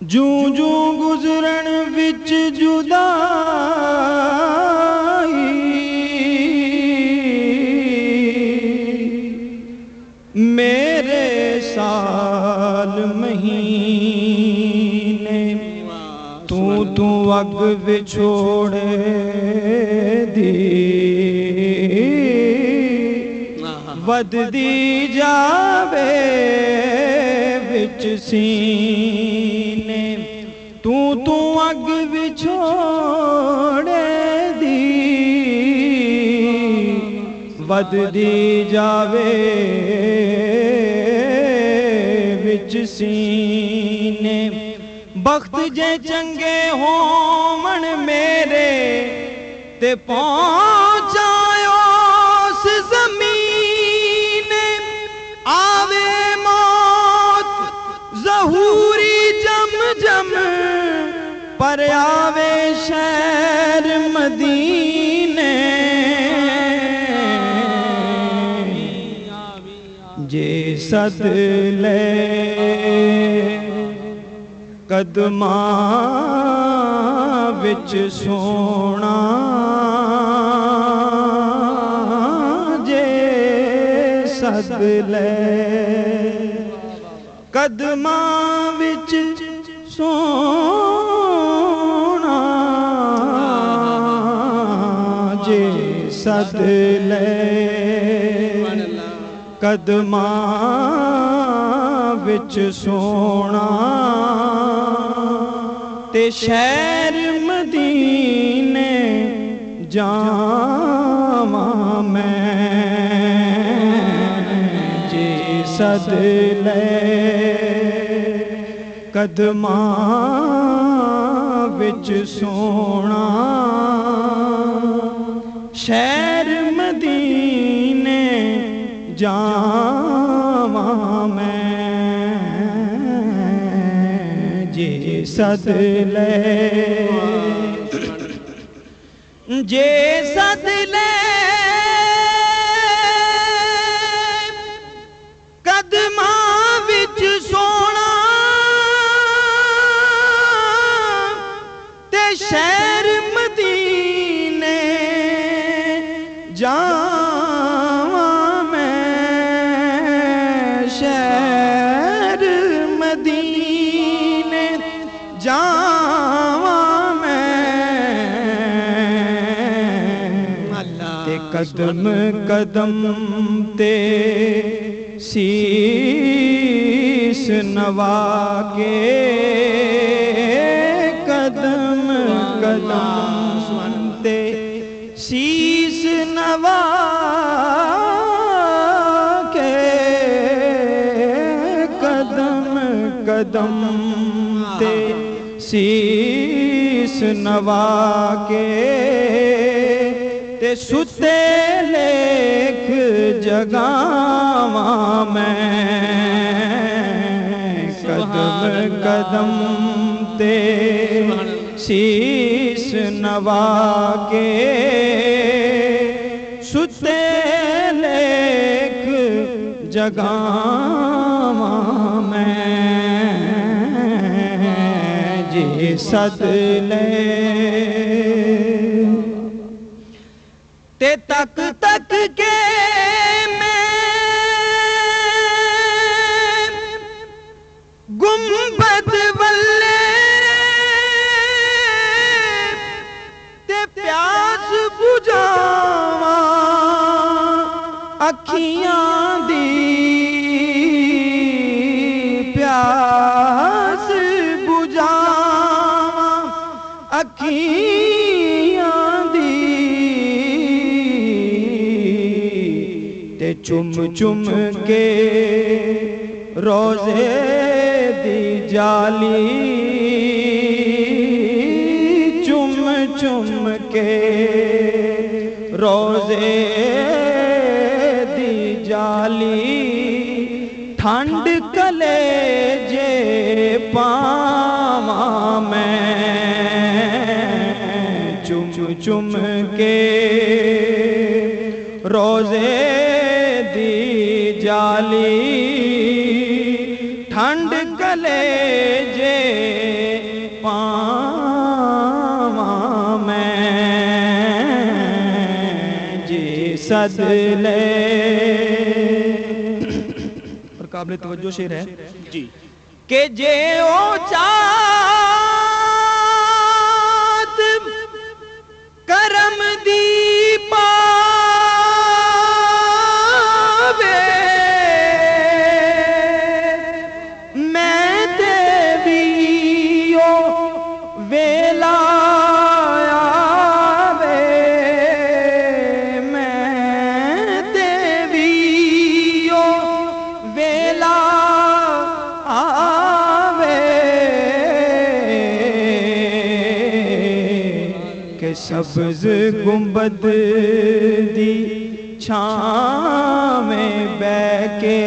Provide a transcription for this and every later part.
جوں جوں گزرن وچ جدائی میرے سال مہینے تو اگ وچھوڑے دی ود دی جاوے وچ سینے تو اگ وچھوڑے دی ود دی جاوے وچ سینے بخت جے چنگے ہون میرے تے پہنچایو اس زمین آوے موت ظہوری جم جم پر آوے شہر مدینے جے صد لے قدماں وچ سونا جے صد لے قدماں وچ سونا جے صد لے قدماں وچ سونا تے شہر مدینے جاواں میں جے صد لے قدماں وچ سونا شہر مدینے جاواں میں جے صد لے جے صد لے قدماں وچ سونا تے شہر مدینے جاواں میں شہر مدینے جاواں میں تے قدم قدم تے سیس نوا کے قدم قدم تے سیس نوا کے قدم قدم تے سیس نوا کے تے ستے لیکھ جگاواں میں قدم قدم تے سیس نوا کے ستے لیکھ جگاواں میں جے صد لے تے تک تک کے میں گنبد والے تے پیاس بجھاواں اکھیاں دی پیاس بجھاواں اکھیاں دی تے چم چم کے روزے دی جالی چم چم کے روزے دی جالی जाली ठंड कलेजे पावा मैं चुम चुम के रोजे दी जाली ठंड कलेजे पावा मैं जी सदले। और काबिल तवज्जो शेर है जी के जे ओ चात करम दी पावे मैं देवी ओ वेला आवे मैं देवी ओ वेला आवे के सब्ज गुंबद दी छावें बैके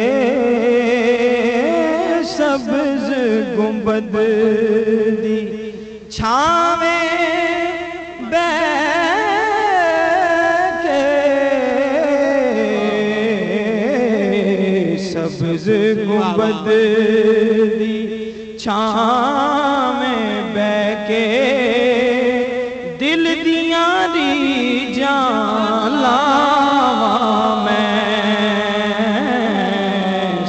सब्ज गुंबद दी छावें बैके सब्ज गुंबद दी छावें बैके दिल दियां रीझां लावां मैं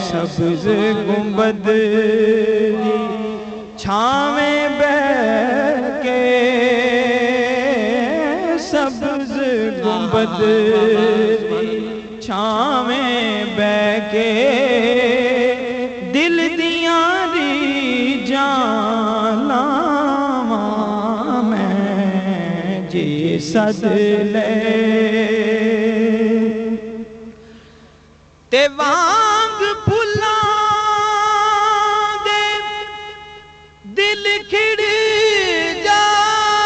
सब्ज गुंबद दी छावें बैके सब्ज गुंबद दी छावें बैके दिल दियां रीझां लावां मैं जी सदले ते वांग फुल्लां दे दिल खिड़ जावे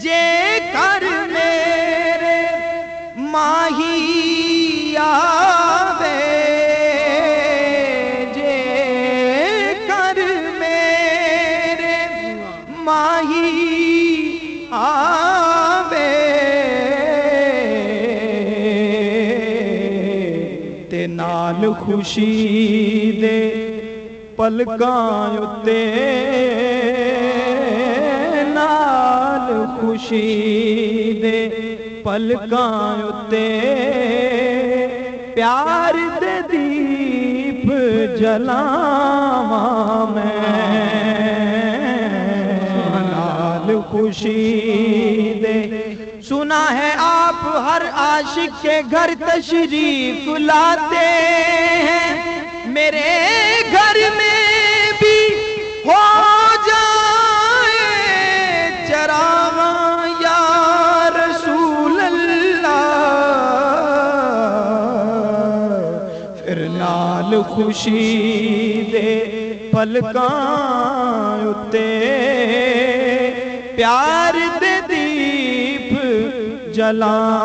जे कर मेरे माही आवे जे कर मेरे माही आवे ते नाल खुशी दे पलकां उत्ते नाल खुशी दे पलकां उत्ते प्यार दे दीप जलावां मैं नाल खुशी दे। सुना है आप हर आशिक के घर तशरीफ लाते हैं मेरे घर में भी हो जाए चरागा या रसूल अल्लाह फिर नाल खुशी दे पलकां उत्ते प्यार दे दीप जलावां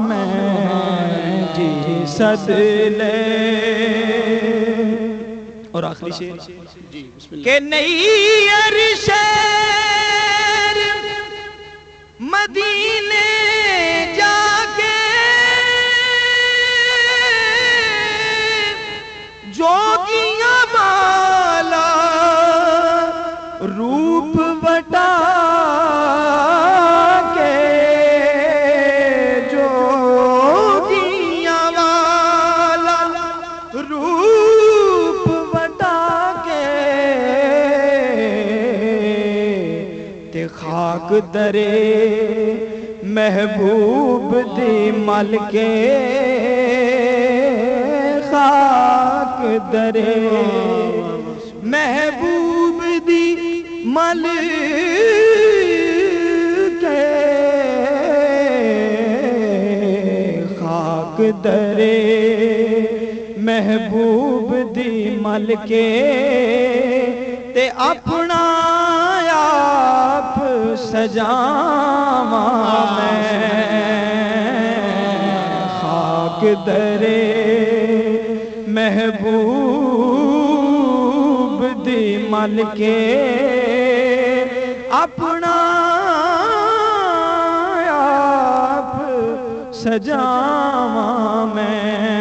मैं जी सदले। और आखिरी शेर के नई शहर मदीने जाके जोगियां वाला रूप बटा के जोगियां वाला रूप बटा के ते खाक दरे महबूब दी मल के खाक दरे महबूब दी मल के खाक दरे महबूब दी मल के ते अपना आप سجاواں میں خاک درے محبوب دی مل کے اپنا آپ سجاواں میں